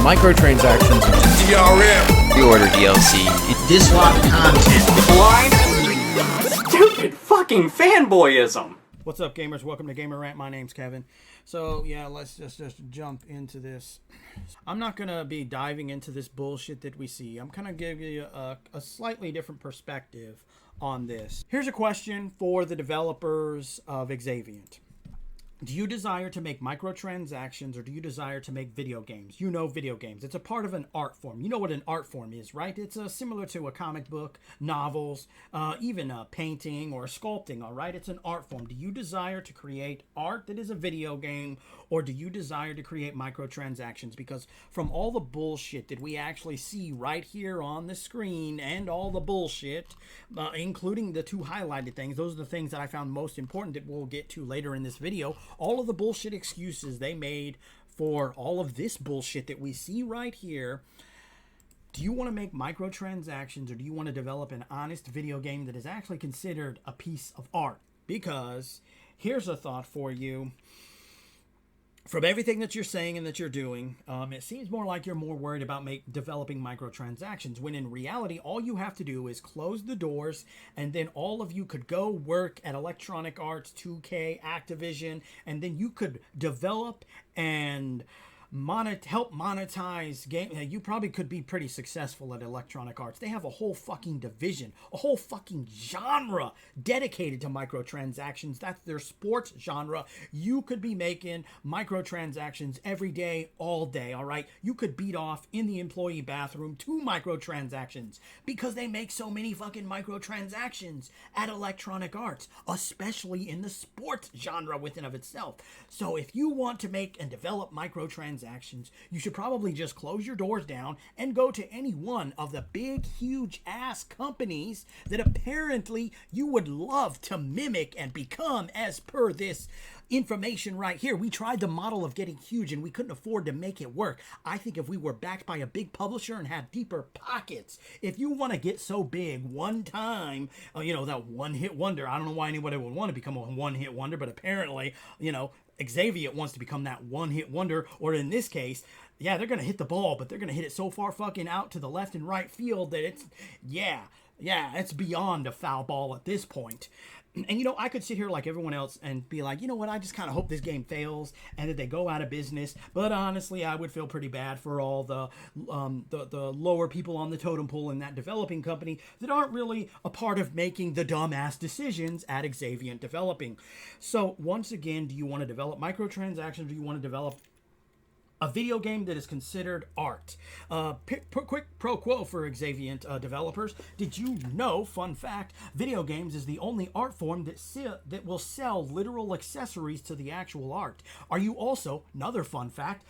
Microtransactions. DRM. Pre-order DLC. Dislike content. Blind. Stupid fucking fanboyism. What's up, gamers? Welcome to Gamer Rant. My name's Kevin. So, yeah, let's just jump into this. I'm not going to be diving into this bullshit that we see. I'm going to give you a slightly different perspective on this. Here's a question for the developers of Xaviant. Do you desire to make microtransactions, or do you desire to make video games? You know video games. It's a part of an art form. You know what an art form is, right? It's similar to a comic book, novels, even a painting or sculpting, all right? It's an art form. Do you desire to create art that is a video game, or do you desire to create microtransactions? Because from all the bullshit that we actually see right here on the screen and all the bullshit, including the two highlighted things, those are the things that I found most important that we'll get to later in this video. All of the bullshit excuses they made for all of this bullshit that we see right here. Do you want to make microtransactions, or do you want to develop an honest video game that is actually considered a piece of art? Because here's a thought for you. From everything that you're saying and that you're doing, it seems more like you're more worried about developing microtransactions, when in reality, all you have to do is close the doors, and then all of you could go work at Electronic Arts, 2K, Activision, and then you could develop and help monetize game. You probably could be pretty successful at Electronic Arts. They have a whole fucking division, a whole fucking genre dedicated to microtransactions. That's their sports genre. You could be making microtransactions every day, all day, all right? You could beat off in the employee bathroom 2 microtransactions because they make so many fucking microtransactions at Electronic Arts, especially in the sports genre within of itself. So if you want to make and develop microtransactions, you should probably just close your doors down and go to any one of the big, huge ass companies that apparently you would love to mimic and become, as per this information right here. We tried the model of getting huge and we couldn't afford to make it work. I think if we were backed by a big publisher and had deeper pockets, if you want to get so big one time, that one-hit wonder, I don't know why anybody would want to become a one-hit wonder, but apparently, Xaviant wants to become that one-hit wonder, or in this case, yeah, they're going to hit the ball, but they're going to hit it so far fucking out to the left and right field that it's beyond a foul ball at this point. And, I could sit here like everyone else and be like, you know what, I just kind of hope this game fails and that they go out of business. But honestly, I would feel pretty bad for all the lower people on the totem pole in that developing company that aren't really a part of making the dumbass decisions at Xaviant Developing. So once again, do you want to develop microtransactions? Do you want to develop a video game that is considered art? Quick pro quo for Xaviant developers. Did you know, fun fact, video games is the only art form that will sell literal accessories to the actual art? Are you also, another fun fact,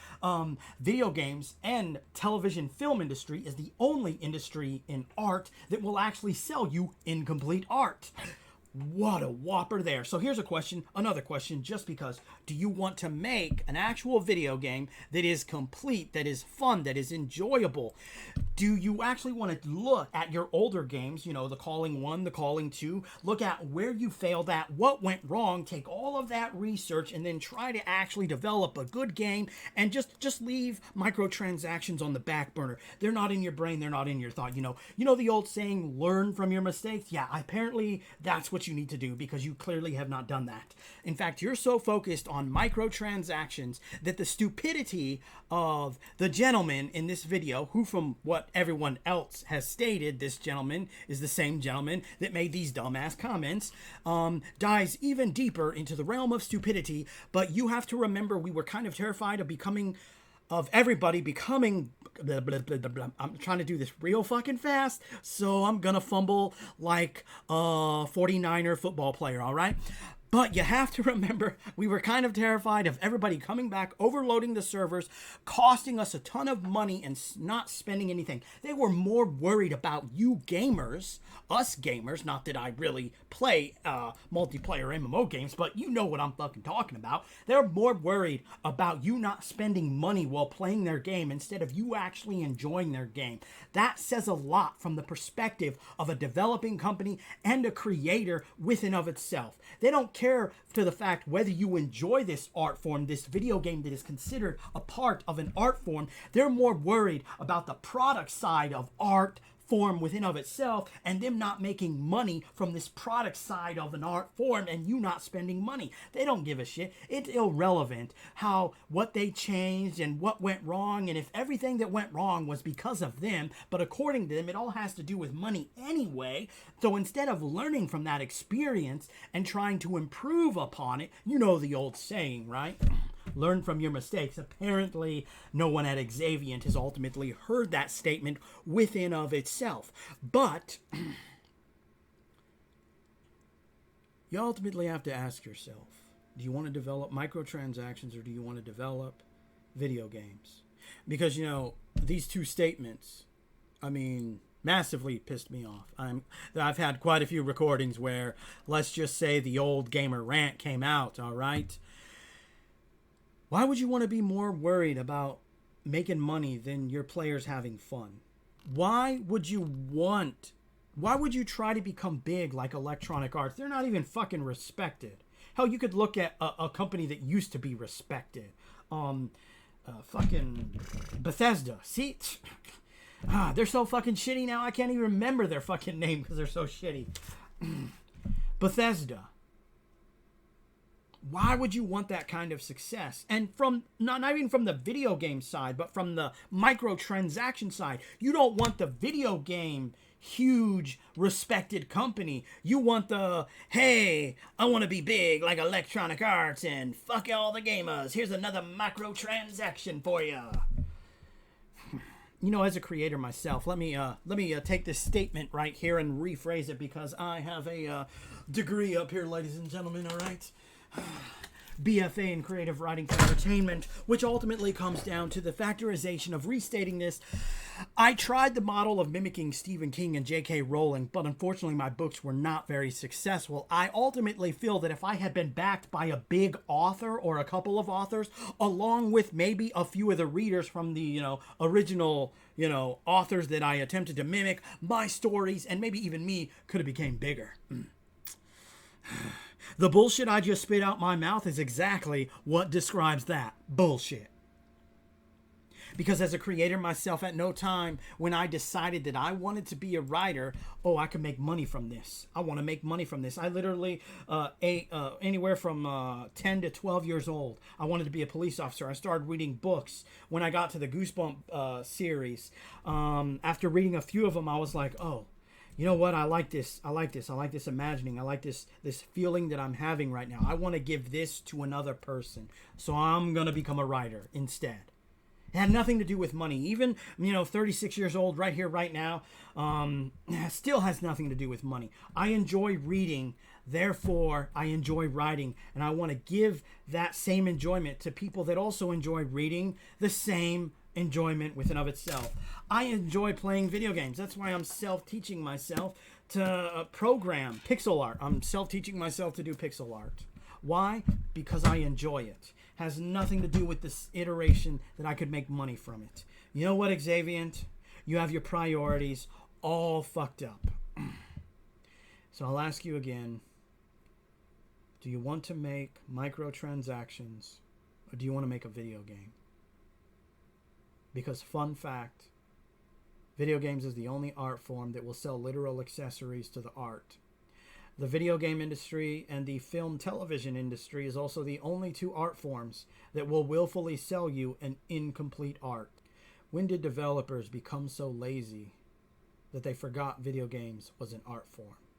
video games and television film industry is the only industry in art that will actually sell you incomplete art. What a whopper there. So here's another question, just because. Do you want to make an actual video game that is complete, that is fun, that is enjoyable? Do you actually want to look at your older games, the Calling 1, the Calling 2, look at where you failed at, what went wrong, take all of that research, and then try to actually develop a good game, and just leave microtransactions on the back burner? They're not in your brain, they're not in your thought. You know the old saying, learn from your mistakes? Yeah, apparently that's what you need to do, because you clearly have not done that. In fact, you're so focused on microtransactions that the stupidity of the gentleman in this video, who from what everyone else has stated, this gentleman is the same gentleman that made these dumbass comments, dives even deeper into the realm of stupidity. But you have to remember, we were kind of terrified of everybody becoming blah, blah, blah, blah, blah. I'm trying to do this real fucking fast, so I'm gonna fumble like a 49er football player, all right? But you have to remember, we were kind of terrified of everybody coming back, overloading the servers, costing us a ton of money and not spending anything. They were more worried about you gamers, us gamers, not that I really play multiplayer MMO games, but you know what I'm fucking talking about. They're more worried about you not spending money while playing their game instead of you actually enjoying their game. That says a lot from the perspective of a developing company and a creator within of itself. They don't care care to the fact whether you enjoy this art form, this video game that is considered a part of an art form. They're more worried about the product side of art form within of itself, and them not making money from this product side of an art form, and you not spending money. They don't give a shit. It's irrelevant what they changed and what went wrong, and if everything that went wrong was because of them. But according to them, it all has to do with money anyway. So instead of learning from that experience and trying to improve upon it, you know the old saying, right? Learn from your mistakes. Apparently, no one at Xaviant has ultimately heard that statement within of itself. But you ultimately have to ask yourself, do you want to develop microtransactions or do you want to develop video games? Because, you know, these two statements, I mean, massively pissed me off. I've had quite a few recordings where, let's just say, the old gamer Rant came out, all right? Why would you want to be more worried about making money than your players having fun? Why would you try to become big like Electronic Arts? They're not even fucking respected. Hell, you could look at a company that used to be respected. Fucking Bethesda. See? They're so fucking shitty now, I can't even remember their fucking name because they're so shitty. Bethesda. Why would you want that kind of success? And from not even from the video game side, but from the microtransaction side, you don't want the video game huge respected company. You want the, hey, I want to be big like Electronic Arts and fuck all the gamers. Here's another microtransaction for you. You know, as a creator myself, let me take this statement right here and rephrase it because I have a degree up here, ladies and gentlemen, all right? BFA in creative writing for entertainment, which ultimately comes down to the factorization of restating this. I tried the model of mimicking Stephen King and J.K. Rowling, but unfortunately my books were not very successful. I ultimately feel that if I had been backed by a big author or a couple of authors, along with maybe a few of the readers from the, original, authors that I attempted to mimic, my stories and maybe even me could have became bigger. The bullshit I just spit out my mouth is exactly what describes that bullshit. Because as a creator myself, at no time when I decided that I wanted to be a writer, I can make money from this. I want to make money from this. I literally, anywhere from 10 to 12 years old, I wanted to be a police officer. I started reading books. When I got to the Goosebump series, after reading a few of them, I was like, you know what? I like this. I like this imagining. I like this feeling that I'm having right now. I want to give this to another person. So I'm going to become a writer instead. It had nothing to do with money. Even, 36 years old right here, right now, still has nothing to do with money. I enjoy reading. Therefore, I enjoy writing. And I want to give that same enjoyment to people that also enjoy reading the same enjoyment within of itself. I enjoy playing video games. That's why I'm self-teaching myself to program pixel art. I'm self-teaching myself to do pixel art. Why? Because I enjoy it. Has nothing to do with this iteration that I could make money from it. You know what, Xaviant? You have your priorities all fucked up. So I'll ask you again. Do you want to make microtransactions or do you want to make a video game? Because fun fact, video games is the only art form that will sell literal accessories to the art. The video game industry and the film television industry is also the only two art forms that will willfully sell you an incomplete art. When did developers become so lazy that they forgot video games was an art form?